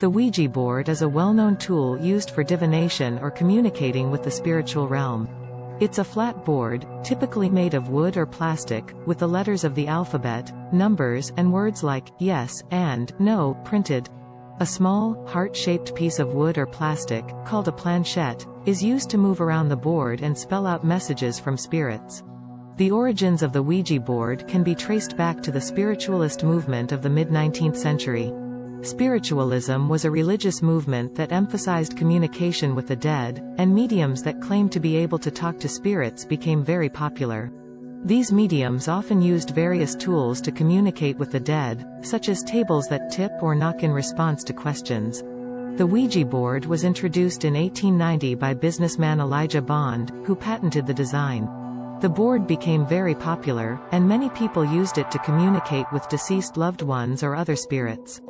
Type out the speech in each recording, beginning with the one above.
The Ouija board is a well-known tool used for divination or communicating with the spiritual realm. It's a flat board, typically made of wood or plastic, with the letters of the alphabet, numbers, and words like yes and no printed. A small, heart-shaped piece of wood or plastic, called a planchette, is used to move around the board and spell out messages from spirits. The origins of the Ouija board can be traced back to the spiritualist movement of the mid-19th century. Spiritualism was a religious movement that emphasized communication with the dead, and mediums that claimed to be able to talk to spirits became very popular. These mediums often used various tools to communicate with the dead, such as tables that tip or knock in response to questions. The Ouija board was introduced in 1890 by businessman Elijah Bond, who patented the design. The board became very popular, and many people used it to communicate with deceased loved ones or other spirits.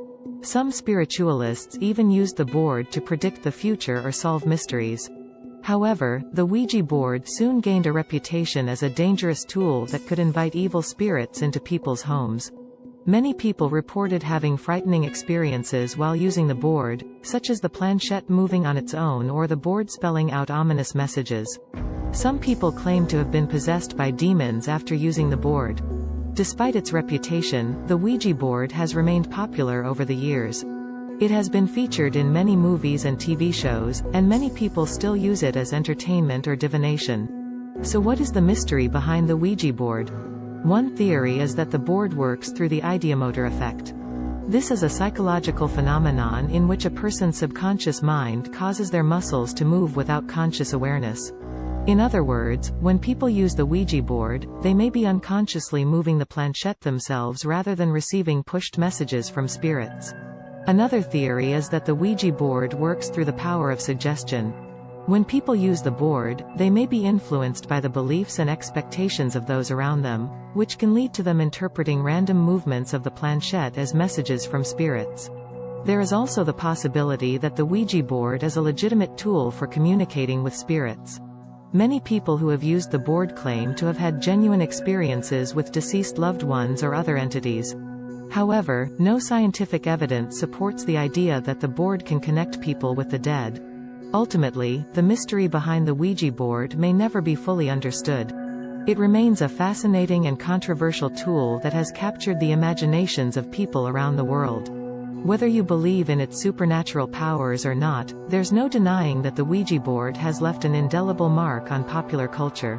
Some spiritualists even used the board to predict the future or solve mysteries. However, the Ouija board soon gained a reputation as a dangerous tool that could invite evil spirits into people's homes. Many people reported having frightening experiences while using the board, such as the planchette moving on its own or the board spelling out ominous messages. Some people claim to have been possessed by demons after using the board. Despite its reputation, the Ouija board has remained popular over the years. It has been featured in many movies and TV shows, and many people still use it as entertainment or divination. So what is the mystery behind the Ouija board? One theory is that the board works through the ideomotor effect. This is a psychological phenomenon in which a person's subconscious mind causes their muscles to move without conscious awareness. In other words, when people use the Ouija board, they may be unconsciously moving the planchette themselves rather than receiving pushed messages from spirits. Another theory is that the Ouija board works through the power of suggestion. When people use the board, they may be influenced by the beliefs and expectations of those around them, which can lead to them interpreting random movements of the planchette as messages from spirits. There is also the possibility that the Ouija board is a legitimate tool for communicating with spirits. Many people who have used the board claim to have had genuine experiences with deceased loved ones or other entities. However, no scientific evidence supports the idea that the board can connect people with the dead. Ultimately, the mystery behind the Ouija board may never be fully understood. It remains a fascinating and controversial tool that has captured the imaginations of people around the world. Whether you believe in its supernatural powers or not, there's no denying that the Ouija board has left an indelible mark on popular culture.